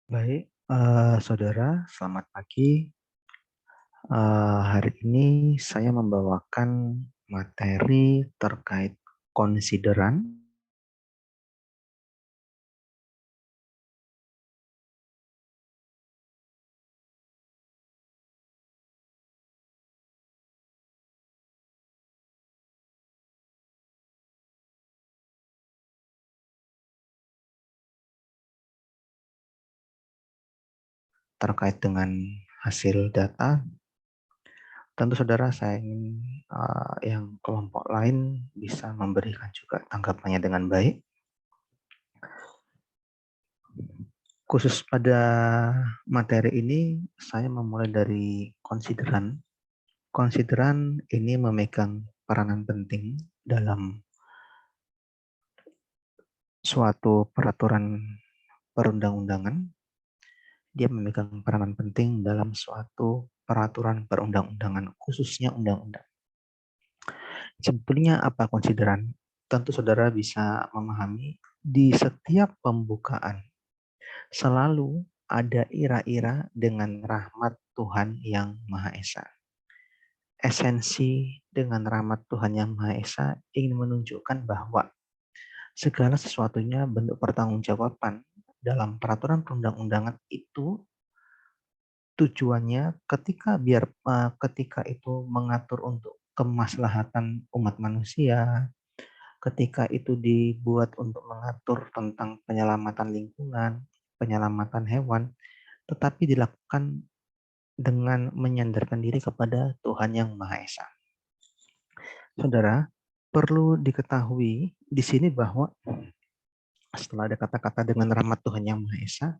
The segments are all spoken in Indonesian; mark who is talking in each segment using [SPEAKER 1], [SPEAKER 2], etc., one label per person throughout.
[SPEAKER 1] Baik, saudara, selamat pagi. Hari ini saya membawakan materi terkait konsideran, terkait dengan hasil data. Tentu saudara saya ingin yang kelompok lain bisa memberikan juga tanggapannya dengan baik. Khusus pada materi ini, saya memulai dari konsideran. Konsideran ini memegang peranan penting dalam suatu peraturan perundang-undangan. Dia memegang peranan penting dalam suatu peraturan perundang-undangan, khususnya undang-undang. Sebetulnya apa konsideran? Tentu saudara bisa memahami di setiap pembukaan selalu ada ira-ira dengan rahmat Tuhan yang Maha Esa. Esensi dengan rahmat Tuhan yang Maha Esa ingin menunjukkan bahwa segala sesuatunya bentuk pertanggungjawaban dalam peraturan perundang-undangan itu tujuannya ketika itu mengatur untuk kemaslahatan umat manusia, ketika itu dibuat untuk mengatur tentang penyelamatan lingkungan, penyelamatan hewan, tetapi dilakukan dengan menyandarkan diri kepada Tuhan yang Maha Esa. Saudara, perlu diketahui di sini bahwa setelah ada kata-kata dengan rahmat Tuhan yang Maha Esa,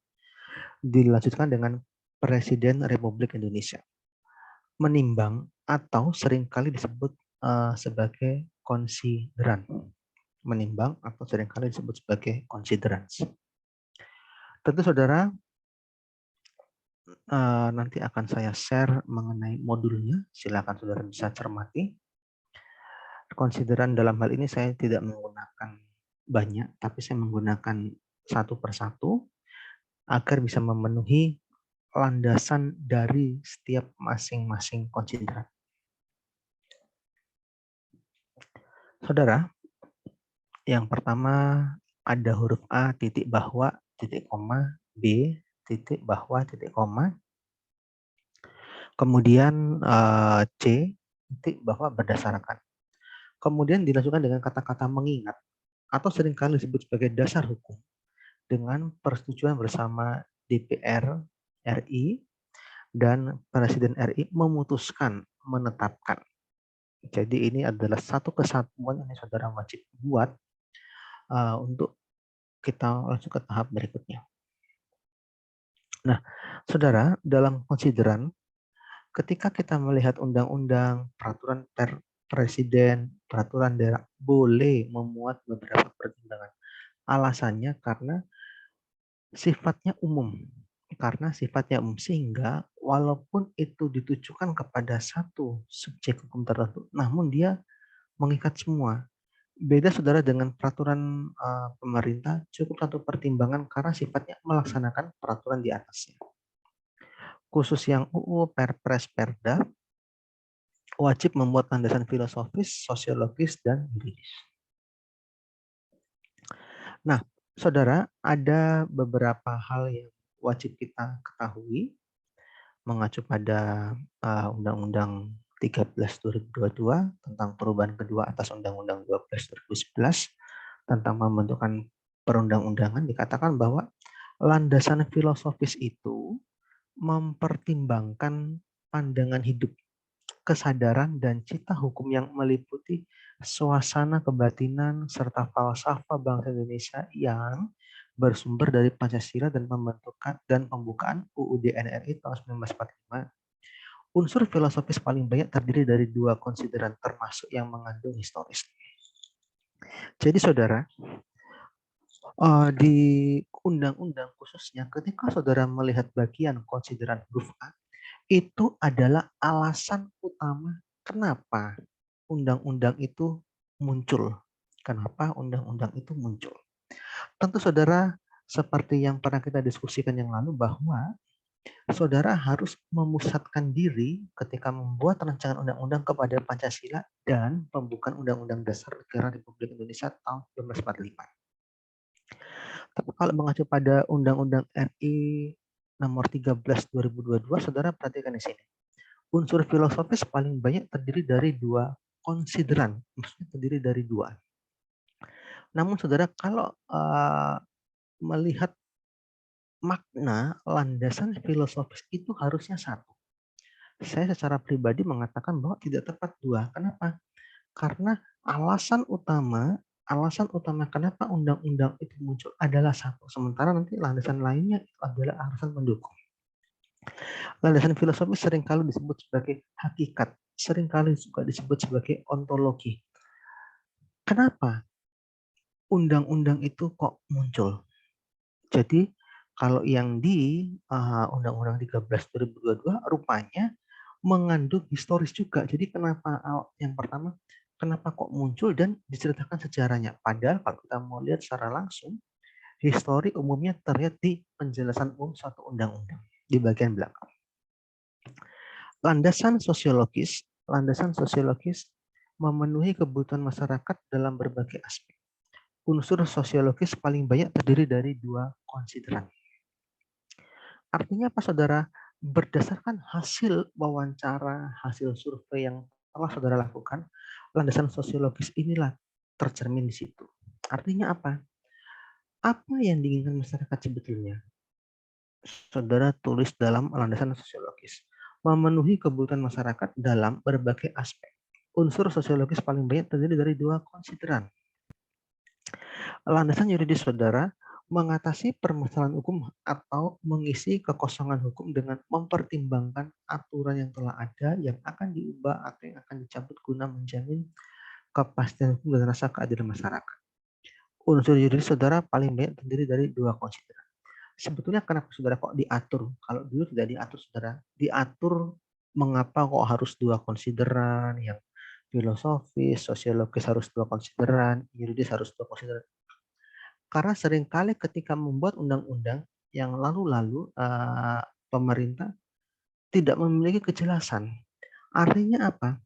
[SPEAKER 1] dilanjutkan dengan Presiden Republik Indonesia. Menimbang atau seringkali disebut sebagai konsideran. Menimbang atau seringkali disebut sebagai considerance. Tentu saudara nanti akan saya share mengenai modulnya. Silakan saudara bisa cermati. Konsideran dalam hal ini saya tidak menggunakan banyak, tapi saya menggunakan satu persatu agar bisa memenuhi landasan dari setiap masing-masing konsideran. Saudara, yang pertama ada huruf A titik bahwa titik koma, B titik bahwa titik koma, kemudian C titik bahwa berdasarkan. Kemudian dilanjutkan dengan kata-kata mengingat atau seringkali disebut sebagai dasar hukum dengan persetujuan bersama DPR RI dan Presiden RI memutuskan menetapkan. Jadi ini adalah satu kesatuan yang saudara wajib buat untuk kita langsung ke tahap berikutnya. Nah, saudara, dalam konsideran, ketika kita melihat undang-undang, peraturan presiden, peraturan daerah, boleh memuat beberapa pertimbangan. Alasannya karena sifatnya umum. Karena sifatnya umum, sehingga walaupun itu ditujukan kepada satu subjek hukum tertentu, namun dia mengikat semua. Beda saudara dengan peraturan pemerintah, cukup satu pertimbangan karena sifatnya melaksanakan peraturan di atasnya. Khusus yang UU, Perpres, Perda, wajib membuat landasan filosofis, sosiologis, dan yuridis. Nah, saudara, ada beberapa hal yang wajib kita ketahui mengacu pada Undang-Undang 13 2022 tentang perubahan kedua atas Undang-Undang 12 2011 tentang pembentukan perundang-undangan. Dikatakan bahwa landasan filosofis itu mempertimbangkan pandangan hidup, kesadaran, dan cita hukum yang meliputi suasana kebatinan serta falsafah bangsa Indonesia yang bersumber dari Pancasila dan pembentukan dan pembukaan UUD NRI tahun 1945. Unsur filosofis paling banyak terdiri dari dua konsideran termasuk yang mengandung historis. Jadi saudara, di undang-undang khususnya ketika saudara melihat bagian konsideran huruf A, itu adalah alasan utama kenapa undang-undang itu muncul. Kenapa undang-undang itu muncul? Tentu saudara seperti yang pernah kita diskusikan yang lalu bahwa saudara harus memusatkan diri ketika membuat rancangan undang-undang kepada Pancasila dan pembukaan Undang-Undang Dasar Negara Republik Indonesia tahun 1945. Tapi kalau mengacu pada Undang-Undang RI nomor 13 2022, saudara perhatikan di sini. Unsur filosofis paling banyak terdiri dari dua konsideran, maksudnya terdiri dari dua. Namun saudara kalau melihat makna landasan filosofis itu harusnya satu. Saya secara pribadi mengatakan bahwa tidak tepat dua. Kenapa? Karena alasan utama kenapa undang-undang itu muncul adalah satu. Sementara nanti landasan lainnya adalah alasan pendukung. Landasan filosofis seringkali disebut sebagai hakikat, seringkali juga disebut sebagai ontologi. Kenapa undang-undang itu kok muncul? Jadi kalau yang di Undang-Undang 13 2022 rupanya mengandung historis juga. Jadi kenapa yang pertama, kenapa kok muncul dan diceritakan sejarahnya. Padahal kalau kita mau lihat secara langsung, histori umumnya terlihat di penjelasan umum suatu undang-undang di bagian belakang. Landasan sosiologis memenuhi kebutuhan masyarakat dalam berbagai aspek. Unsur sosiologis paling banyak terdiri dari dua konsideran. Artinya apa, saudara? Berdasarkan hasil wawancara, hasil survei yang telah saudara lakukan, landasan sosiologis inilah tercermin di situ. Artinya apa? Apa yang diinginkan masyarakat sebetulnya? Saudara tulis dalam landasan sosiologis. Memenuhi kebutuhan masyarakat dalam berbagai aspek. Unsur sosiologis paling banyak terdiri dari dua konsideran. Landasan yuridis saudara mengatasi permasalahan hukum atau mengisi kekosongan hukum dengan mempertimbangkan aturan yang telah ada yang akan diubah atau yang akan dicabut guna menjamin kepastian hukum dan rasa keadilan masyarakat. Unsur yuridis saudara paling banyak terdiri dari dua konsideran. Sebetulnya kenapa saudara kok diatur? Kalau dulu tidak diatur saudara, diatur mengapa kok harus dua konsideran, yang filosofis, sosiologis harus dua konsideran, yuridis harus dua konsideran. Karena seringkali ketika membuat undang-undang yang lalu-lalu pemerintah tidak memiliki kejelasan. Artinya apa?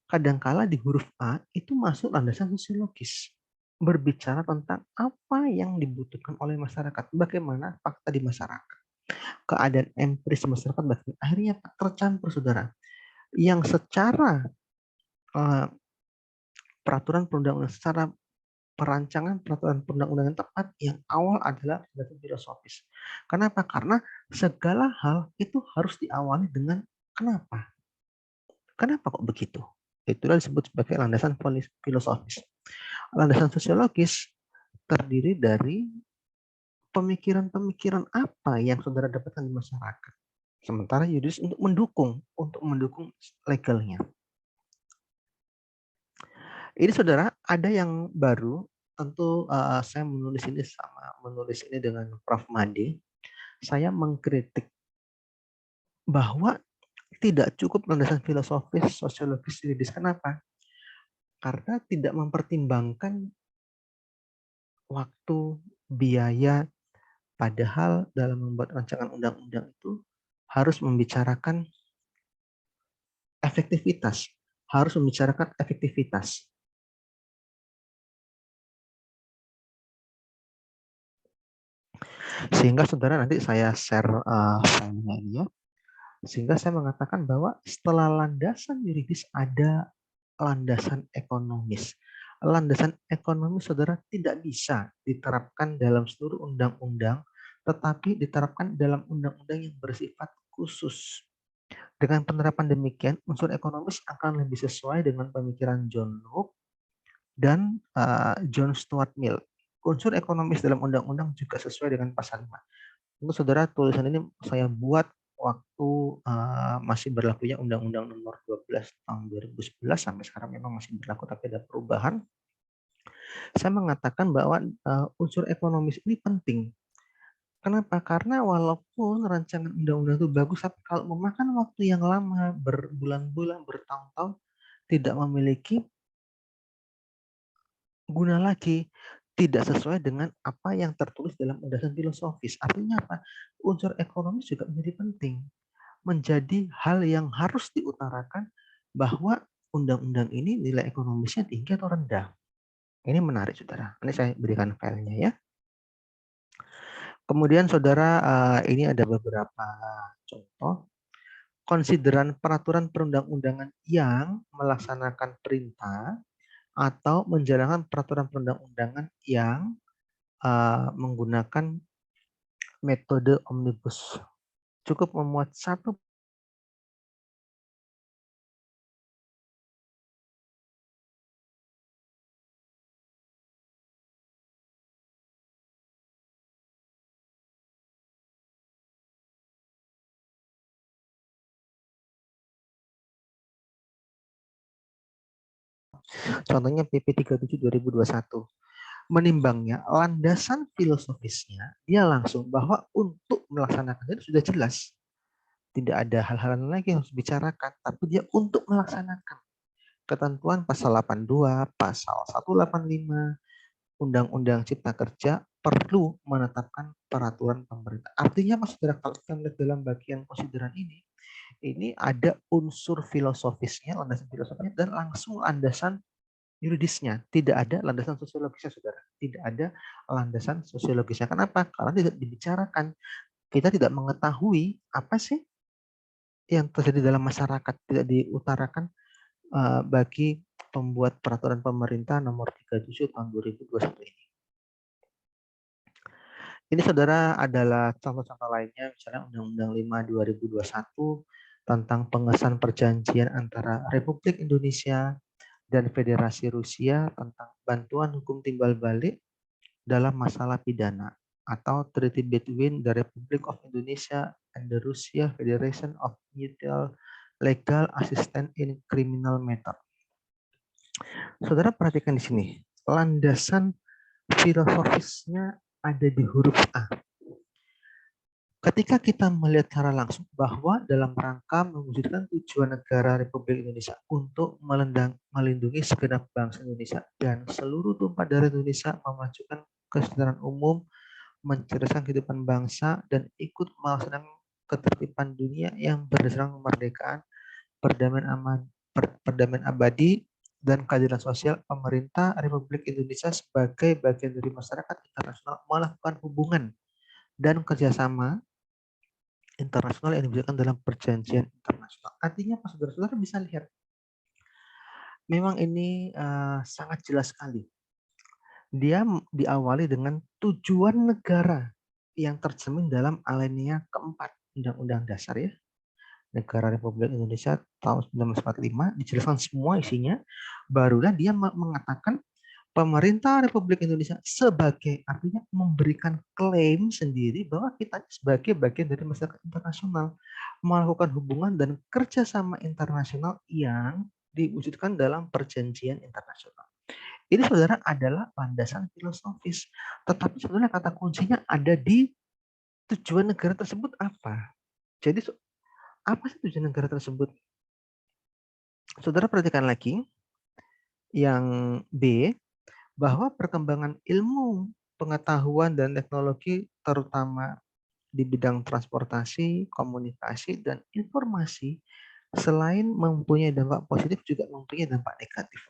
[SPEAKER 1] Kadangkala di huruf A itu masuk landasan sosiologis. Berbicara tentang apa yang dibutuhkan oleh masyarakat. Bagaimana fakta di masyarakat. Keadaan empiris masyarakat. Akhirnya tercampur saudara. Yang secara peraturan perundang-undangan, secara perancangan peraturan perundang-undangan tepat yang awal adalah landasan filosofis. Kenapa? Karena segala hal itu harus diawali dengan kenapa. Kenapa kok begitu? Itulah disebut sebagai landasan filosofis. Landasan sosiologis terdiri dari pemikiran-pemikiran apa yang saudara dapatkan di masyarakat. Sementara yuridis untuk mendukung legalnya. Ini saudara, ada yang baru. Tentu saya menulis ini dengan Prof. Made. Saya mengkritik bahwa tidak cukup landasan filosofis, sosiologis, yuridis. Kenapa? Karena tidak mempertimbangkan waktu, biaya, padahal dalam membuat rancangan undang-undang itu harus membicarakan efektivitas. Sehingga saudara nanti saya share filenya ini ya. Sehingga saya mengatakan bahwa setelah landasan yuridis ada landasan ekonomis. Landasan ekonomis saudara tidak bisa diterapkan dalam seluruh undang-undang, tetapi diterapkan dalam undang-undang yang bersifat khusus. Dengan penerapan demikian, unsur ekonomis akan lebih sesuai dengan pemikiran John Locke dan John Stuart Mill. Unsur ekonomis dalam undang-undang juga sesuai dengan pasal 5. Untuk saudara, tulisan ini saya buat waktu masih berlakunya Undang-Undang Nomor 12 tahun 2011 sampai sekarang memang masih berlaku tapi ada perubahan. Saya mengatakan bahwa unsur ekonomis ini penting. Kenapa? Karena walaupun rancangan undang-undang itu bagus, tapi kalau memakan waktu yang lama, berbulan-bulan, bertahun-tahun, tidak memiliki guna lagi. tidak sesuai dengan apa yang tertulis dalam landasan filosofis. Artinya apa? Unsur ekonomis juga menjadi penting, menjadi hal yang harus diutarakan bahwa undang-undang ini nilai ekonomisnya tinggi atau rendah. Ini menarik, saudara. Ini saya berikan filenya ya. Kemudian, saudara, ini ada beberapa contoh. Konsideran peraturan perundang-undangan yang melaksanakan perintah atau menjalankan peraturan perundang-undangan yang menggunakan metode omnibus. Cukup memuat satu. Contohnya PP 37 2021. Menimbangnya, landasan filosofisnya, dia langsung bahwa untuk melaksanakan itu sudah jelas. Tidak ada hal-hal lagi yang harus dibicarakan, tapi dia untuk melaksanakan ketentuan pasal 82, pasal 185, Undang-Undang Cipta Kerja perlu menetapkan peraturan pemerintah. Artinya, Mas Saudara, kalau kita melihat dalam bagian konsideran ini ada unsur filosofisnya, landasan filosofisnya, dan langsung landasan yuridisnya. Tidak ada landasan sosiologisnya, saudara. Tidak ada landasan sosiologisnya. Kenapa? Karena tidak dibicarakan. Kita tidak mengetahui apa sih yang terjadi dalam masyarakat, tidak diutarakan bagi pembuat peraturan pemerintah nomor 37 tahun 2021 ini. Ini, saudara, adalah contoh-contoh lainnya, misalnya Undang-Undang 5 2021 tentang pengesahan perjanjian antara Republik Indonesia dan Federasi Rusia tentang bantuan hukum timbal balik dalam masalah pidana, atau Treaty between the Republic of Indonesia and the Russia Federation of Mutual Legal Assistance in Criminal Matter. Saudara perhatikan di sini, landasan filosofisnya ada di huruf A. Ketika kita melihat secara langsung bahwa dalam rangka mewujudkan tujuan negara Republik Indonesia untuk melindungi segenap bangsa Indonesia dan seluruh tumpah darah Indonesia, memajukan kesejahteraan umum, mencerdaskan kehidupan bangsa, dan ikut melaksanakan ketertiban dunia yang berdasarkan kemerdekaan, perdamaian abadi, dan keadilan sosial, pemerintah Republik Indonesia sebagai bagian dari masyarakat internasional melakukan hubungan dan kerjasama internasional yang diberikan dalam perjanjian internasional. Artinya, Pak saudara-saudara bisa lihat, memang ini sangat jelas sekali. Dia diawali dengan tujuan negara yang tercermin dalam alinea keempat Undang-Undang Dasar ya. Negara Republik Indonesia tahun 1945, dijelaskan semua isinya, barulah dia mengatakan pemerintah Republik Indonesia sebagai, artinya memberikan klaim sendiri bahwa kita sebagai bagian dari masyarakat internasional melakukan hubungan dan kerjasama internasional yang diwujudkan dalam perjanjian internasional. Ini, saudara, adalah landasan filosofis. Tetapi sebenarnya kata kuncinya ada di tujuan negara tersebut apa. Jadi apa sih tujuan negara tersebut? Saudara perhatikan lagi yang B, bahwa perkembangan ilmu, pengetahuan, dan teknologi terutama di bidang transportasi, komunikasi, dan informasi selain mempunyai dampak positif juga mempunyai dampak negatif.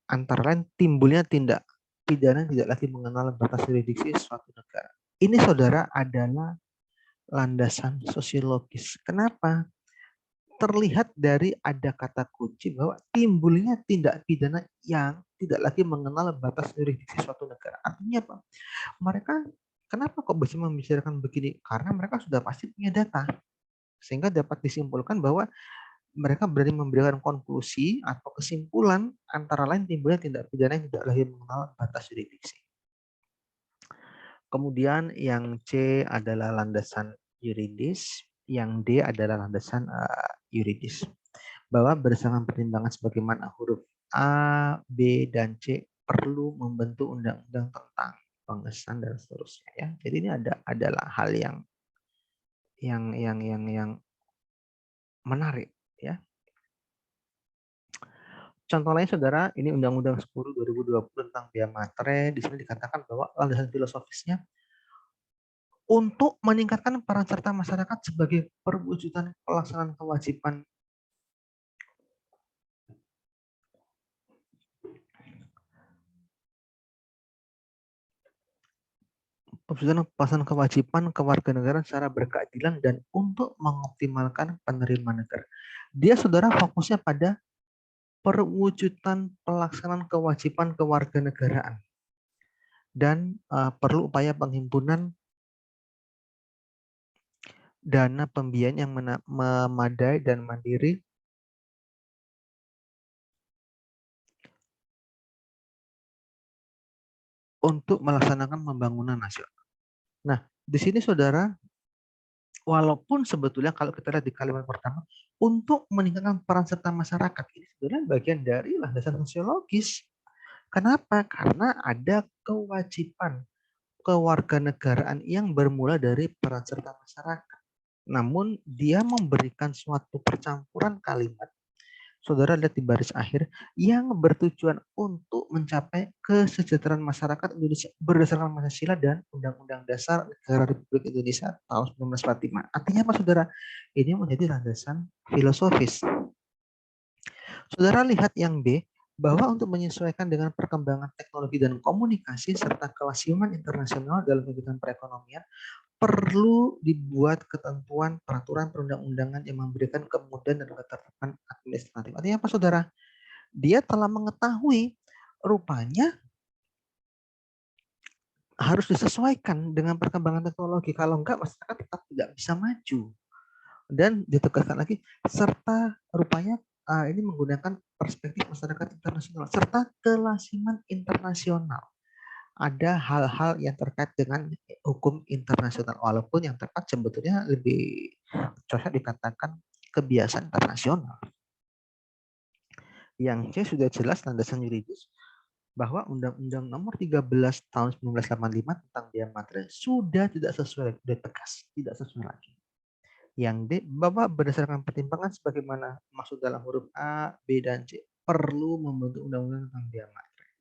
[SPEAKER 1] Antara lain timbulnya tindak pidana tidak lagi mengenal batas jurisdiksi suatu negara. Ini, saudara, adalah landasan sosiologis. Kenapa? Terlihat dari ada kata kunci bahwa timbulnya tindak pidana yang tidak lagi mengenal batas jurisdiksi suatu negara. Artinya apa? Mereka kenapa kok bisa membicarakan begini? Karena mereka sudah pasti punya data. Sehingga dapat disimpulkan bahwa mereka berani memberikan konklusi atau kesimpulan antara lain timbulnya tindak pidana yang tidak lagi mengenal batas jurisdiksi. Kemudian yang C adalah landasan yuridis, yang D adalah landasan yuridis. Bahwa berdasarkan pertimbangan sebagaimana huruf A, B, dan C perlu membentuk undang-undang tentang pengesahan dan seterusnya ya. Jadi ini adalah hal yang menarik ya. Contoh lain saudara, ini Undang-Undang 10 2020 tentang biaya materai. Di sini dikatakan bahwa landasan filosofisnya untuk meningkatkan peran serta masyarakat sebagai perwujudan pelaksanaan kewajiban pelaksanaan kewajiban kewarganegaraan secara berkeadilan dan untuk mengoptimalkan penerimaan negara. Dia saudara fokusnya pada perwujudan pelaksanaan kewajiban kewarganegaraan dan perlu upaya penghimpunan dana pembiayaan yang memadai dan mandiri untuk melaksanakan pembangunan nasional. Nah, di sini saudara, walaupun sebetulnya kalau kita lihat di kalimat pertama, untuk meningkatkan peran serta masyarakat, ini sebenarnya bagian dari landasan sosiologis. Kenapa? Karena ada kewajiban kewarganegaraan yang bermula dari peran serta masyarakat. Namun dia memberikan suatu percampuran kalimat, saudara lihat di baris akhir, yang bertujuan untuk mencapai kesejahteraan masyarakat Indonesia berdasarkan Pancasila dan Undang-Undang Dasar Negara Republik Indonesia tahun 1945. Artinya apa saudara? Ini menjadi landasan filosofis. Saudara lihat yang B, bahwa untuk menyesuaikan dengan perkembangan teknologi dan komunikasi serta kelasiman internasional dalam kegiatan perekonomian, perlu dibuat ketentuan peraturan perundang-undangan yang memberikan kemudahan dan ketertiban administratif. Artinya apa saudara? Dia telah mengetahui rupanya harus disesuaikan dengan perkembangan teknologi. Kalau enggak, masyarakat tetap tidak bisa maju. Dan ditegaskan lagi, serta rupanya ini menggunakan perspektif masyarakat internasional, serta kelasiman internasional. Ada hal-hal yang terkait dengan hukum internasional, walaupun yang tepat sebetulnya lebih cocok dikatakan kebiasaan internasional. Yang C sudah jelas landasan yuridis bahwa Undang-Undang Nomor 13 Tahun 1985 tentang biaya materai sudah tidak sesuai, sudah tegas, tidak sesuai lagi. Yang D, bahwa berdasarkan pertimbangan sebagaimana maksud dalam huruf A, B, dan C, perlu membentuk undang-undang tentang biaya materai.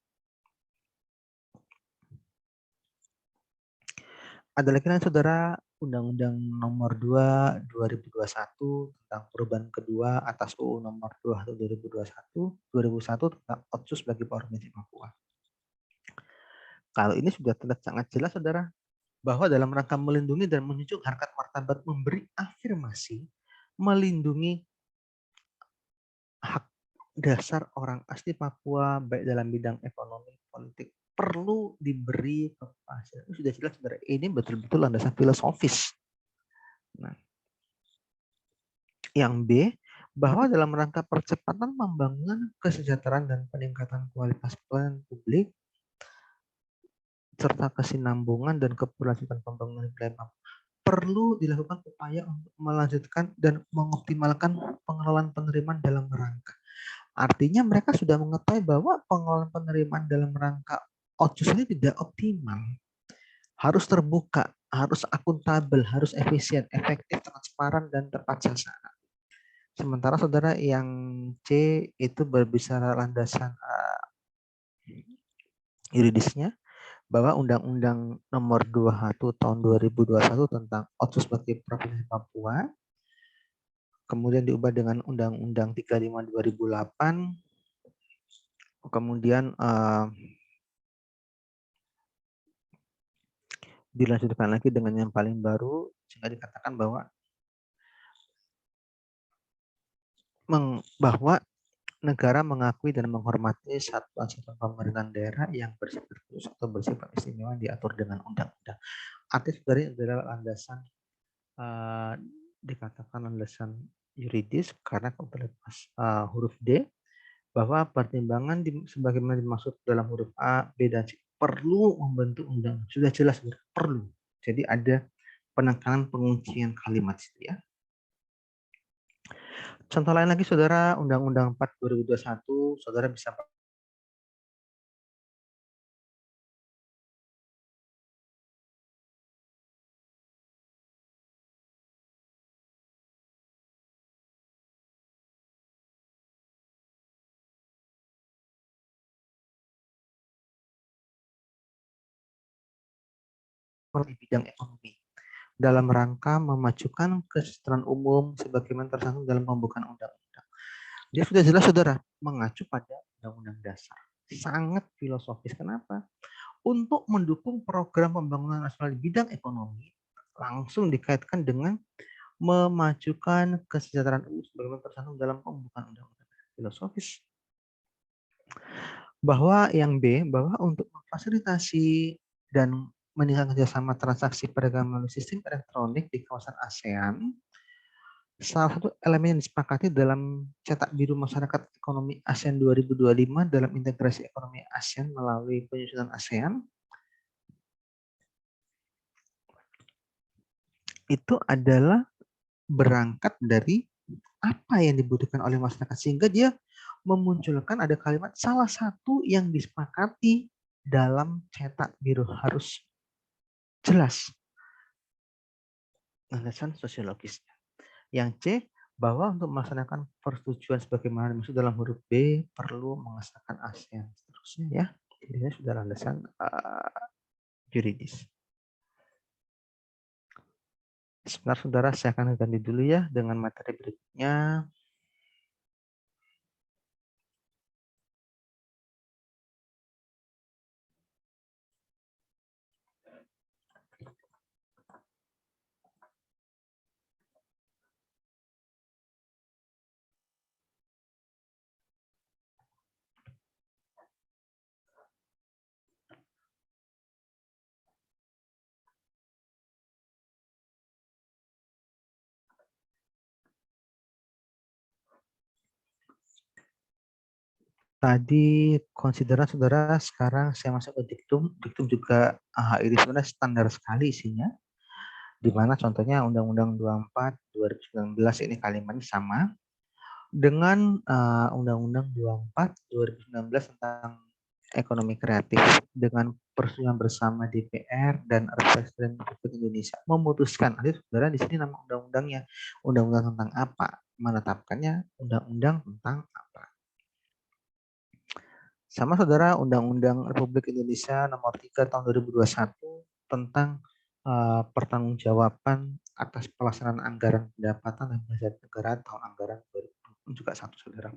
[SPEAKER 1] Ada lagi kan saudara, Undang-Undang Nomor 2 2021 tentang perubahan kedua atas UU Nomor 2 2001 tentang Otsus bagi Provinsi Papua. Kalau ini sudah terlihat sangat jelas saudara, bahwa dalam rangka melindungi dan menunjukkan harkat martabat, memberi afirmasi, melindungi hak dasar orang asli Papua baik dalam bidang ekonomi, politik, perlu diberi kepastian. Sudah jelas saudara, ini betul-betul landasan filosofis. Nah, yang B, bahwa dalam rangka percepatan pembangunan kesejahteraan dan peningkatan kualitas pelayanan publik serta kesinambungan dan keberlanjutan pembangunan wilayah Papua, perlu dilakukan upaya untuk melanjutkan dan mengoptimalkan pengelolaan penerimaan dalam rangka. Artinya mereka sudah mengetahui bahwa pengelolaan penerimaan dalam rangka Otsus ini tidak optimal. Harus terbuka, harus akuntabel, harus efisien, efektif, transparan, dan tepat sasaran. Sementara saudara yang C itu berbicara landasan yuridisnya, bahwa Undang-Undang Nomor 21 Tahun 2021 tentang Otsus bagi Provinsi Papua, kemudian diubah dengan Undang-Undang 35 2008, kemudian dilanjutkan lagi dengan yang paling baru, sehingga dikatakan bahwa negara mengakui dan menghormati satuan-satuan pemerintahan daerah yang bersifat khusus atau bersifat istimewa diatur dengan undang-undang. Artinya dari adalah landasan dikatakan landasan yuridis karena huruf D, bahwa pertimbangan sebagaimana dimaksud dalam huruf A, B, dan C perlu membentuk undang. Sudah jelas perlu. Jadi ada penekanan penguncian kalimat itu ya. Contoh lain lagi saudara, Undang-Undang 4 2021, saudara bisa nasional di bidang ekonomi dalam rangka memajukan kesejahteraan umum sebagaimana tercantum dalam pembukaan undang-undang. Dia sudah jelas, saudara, mengacu pada undang-undang dasar. Sangat filosofis. Kenapa? Untuk mendukung program pembangunan nasional di bidang ekonomi, langsung dikaitkan dengan memajukan kesejahteraan umum sebagaimana tercantum dalam pembukaan undang-undang. Filosofis. Bahwa yang B, bahwa untuk memfasilitasi dan meningkatkan kerjasama transaksi perdagangan melalui sistem elektronik di kawasan ASEAN, salah satu elemen yang disepakati dalam cetak biru masyarakat ekonomi ASEAN 2025 dalam integrasi ekonomi ASEAN melalui penyusunan ASEAN itu adalah berangkat dari apa yang dibutuhkan oleh masyarakat, sehingga dia memunculkan ada kalimat salah satu yang disepakati dalam cetak biru harus jelas landasan sosiologisnya. Yang C, bahwa untuk melaksanakan persetujuan sebagaimana dimaksud dalam huruf B perlu mengesahkan ASEAN seterusnya ya. Ini sudah landasan yuridis. Sebentar saudara, saya akan ganti dulu ya dengan materi berikutnya. Tadi konsideran saudara, sekarang saya masuk ke diktum. Diktum juga ini sebenarnya standar sekali isinya. Di mana contohnya Undang-Undang 24 2019 ini kalimatnya sama dengan Undang-Undang 24 2019 tentang ekonomi kreatif dengan persetujuan bersama DPR dan Presiden Republik Indonesia memutuskan. Nanti saudara di sini nama undang-undangnya, undang-undang tentang apa? Menetapkannya undang-undang tentang apa? Sama saudara, Undang-Undang Republik Indonesia Nomor 3 Tahun 2021 tentang pertanggungjawaban atas pelaksanaan anggaran pendapatan dan belanja negara tahun anggaran 2020 juga satu saudara.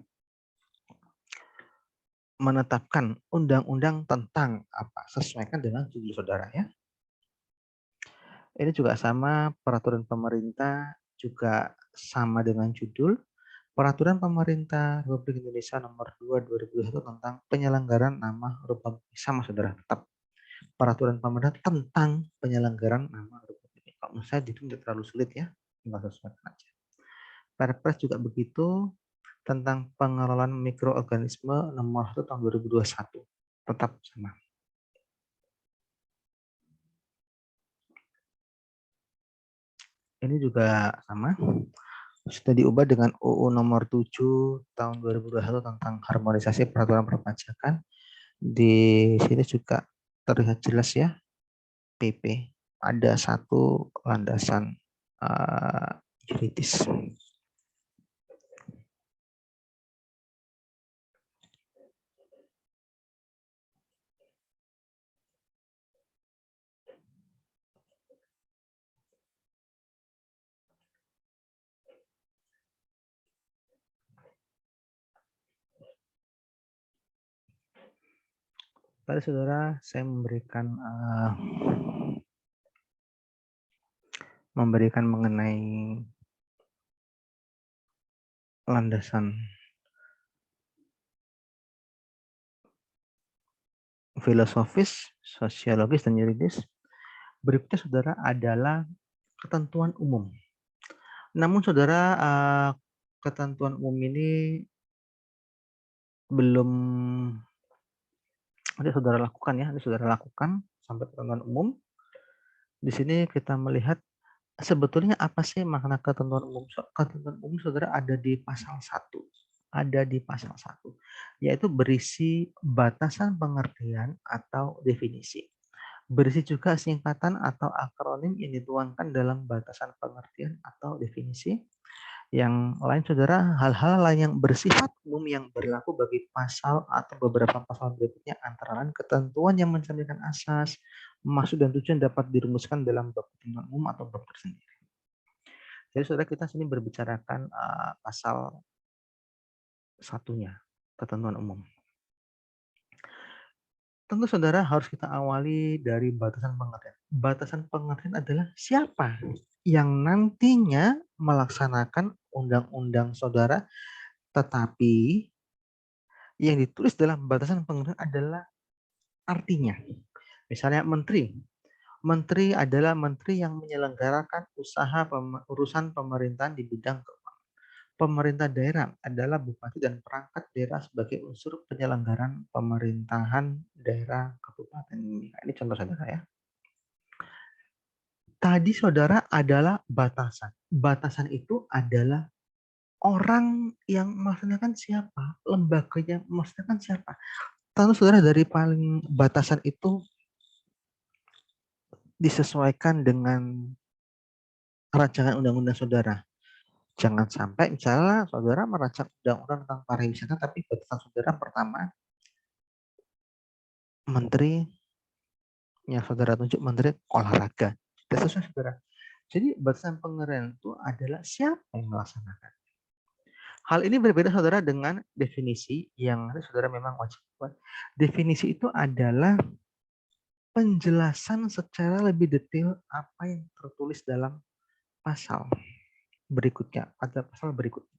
[SPEAKER 1] Menetapkan undang-undang tentang apa? Sesuaikan dengan judul saudara ya. Ini juga sama, peraturan pemerintah juga sama dengan judul. Peraturan Pemerintah Republik Indonesia Nomor 2 2021 tentang penyelenggaraan nama huruf sama saudara, tetap peraturan pemerintah tentang penyelenggaraan nama huruf. Kalau menurut saya itu tidak terlalu sulit ya, tinggal sesuaikan aja. Perpres juga begitu tentang pengelolaan mikroorganisme nomor 1 tahun 2021 tetap sama. Ini juga sama. Sudah diubah dengan UU nomor 7 tahun 2021 tentang harmonisasi peraturan perpajakan. Di sini juga terlihat jelas ya, PP. Ada satu landasan yuridis. Tadi saudara, saya memberikan mengenai landasan filosofis, sosiologis, dan yuridis. Berikutnya saudara adalah ketentuan umum. Namun saudara, ketentuan umum ini belum nanti saudara lakukan ya, nanti saudara lakukan sampai ketentuan umum. Di sini kita melihat sebetulnya apa sih makna ketentuan umum? Ketentuan umum saudara ada di pasal 1. Ada di pasal 1, yaitu berisi batasan pengertian atau definisi. Berisi juga singkatan atau akronim yang dituangkan dalam batasan pengertian atau definisi. Yang lain saudara, hal-hal lain yang bersifat umum yang berlaku bagi pasal atau beberapa pasal berikutnya antara lain ketentuan yang mencerminkan asas, Maksud dan tujuan dapat dirumuskan dalam bab ketentuan umum atau bab tersendiri. Jadi saudara kita sini berbicarakan pasal satunya, ketentuan umum. Tentu saudara harus kita awali dari batasan pengertian. Batasan pengertian adalah siapa yang nantinya melaksanakan undang-undang saudara, tetapi yang ditulis dalam batasan pengertian adalah artinya. Misalnya menteri. Menteri adalah menteri yang menyelenggarakan urusan pemerintahan di bidang keuangan. Pemerintah daerah adalah bupati dan perangkat daerah sebagai unsur penyelenggaraan pemerintahan daerah kabupaten. Ini contoh saudara ya. Tadi saudara adalah batasan. Batasan itu adalah orang yang melaksanakan siapa, lembaganya melaksanakan siapa. Tentu saudara dari paling batasan itu disesuaikan dengan rancangan undang-undang saudara. Jangan sampai misalnya saudara merancang undang-undang tentang pariwisata, tapi batasan saudara pertama menteri yang saudara tunjuk menteri olahraga. Tidak sesuai saudara. Jadi batasan pengertian itu adalah siapa yang melaksanakan. Hal ini berbeda saudara dengan definisi yang saudara memang wajib buat. Definisi itu adalah penjelasan secara lebih detail apa yang tertulis dalam pasal berikutnya, pada pasal berikutnya.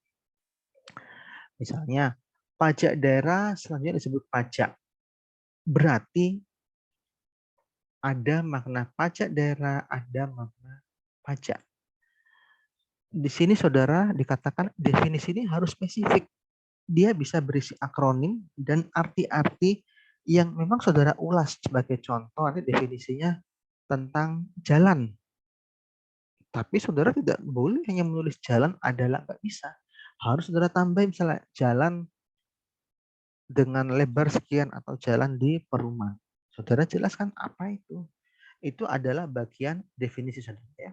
[SPEAKER 1] Misalnya, pajak daerah selanjutnya disebut pajak. Berarti ada makna pajak daerah, ada makna pajak. Di sini saudara dikatakan definisi ini harus spesifik. Dia bisa berisi akronim dan arti-arti yang memang saudara ulas. Sebagai contoh, ini definisinya tentang jalan. Tapi saudara tidak boleh hanya menulis jalan adalah, nggak bisa. Harus saudara tambah misalnya jalan dengan lebar sekian atau jalan di perumahan. Saudara jelaskan apa itu. Itu adalah bagian definisi saudara ya.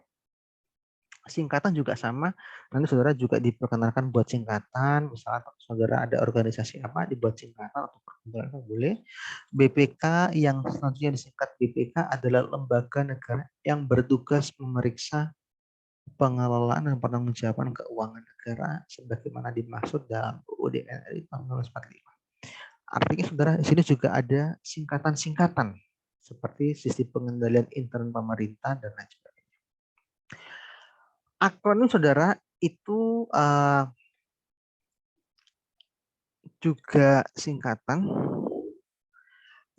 [SPEAKER 1] Singkatan juga sama. Nanti saudara juga diperkenalkan buat singkatan. Misalnya saudara ada organisasi apa, dibuat singkatan atau perkumpulan boleh. BPK yang selanjutnya disingkat BPK adalah lembaga negara yang bertugas memeriksa pengelolaan dan pertanggungjawaban keuangan negara sebagaimana dimaksud dalam UUD RI 1945. Artinya saudara di sini juga ada singkatan-singkatan seperti sistem pengendalian intern pemerintah dan lain sebagainya. Akronim saudara itu juga singkatan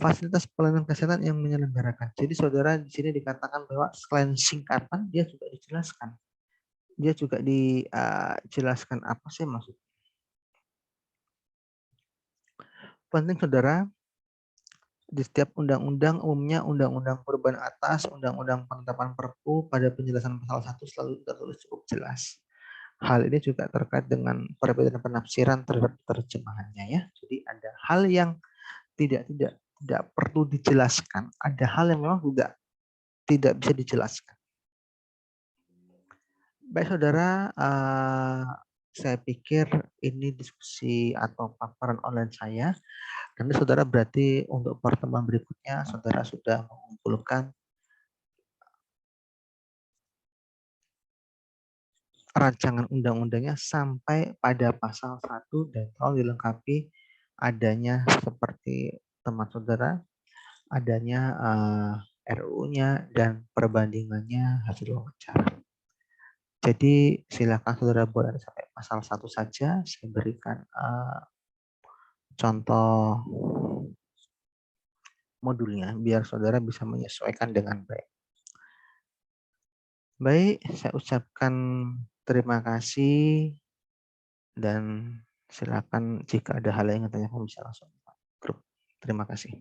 [SPEAKER 1] fasilitas pelayanan kesehatan yang menyelenggarakan. Jadi saudara di sini dikatakan bahwa selain singkatan dia juga dijelaskan. Dia juga dijelaskan apa sih maksudnya. Penting saudara, di setiap undang-undang umumnya undang-undang perubahan atas, undang-undang penetapan Perpu pada penjelasan pasal 1 selalu tertulis cukup jelas. Hal ini juga terkait dengan perbedaan penafsiran terhadap terjemahannya ya. Jadi ada hal yang tidak perlu dijelaskan, ada hal yang memang tidak bisa dijelaskan. Baik saudara, saya pikir ini diskusi atau paparan online saya. Nanti saudara berarti untuk pertemuan berikutnya saudara sudah mengumpulkan rancangan undang-undangnya sampai pada pasal 1 dan tolong dilengkapi adanya seperti teman saudara, adanya RUU-nya dan perbandingannya hasil wawancara. Jadi silakan saudara buat sampai pasal 1 saja. Saya berikan contoh modulnya biar saudara bisa menyesuaikan dengan baik. Baik, saya ucapkan terima kasih dan silakan jika ada hal yang ingin tanyakan bisa langsung grup. Terima kasih.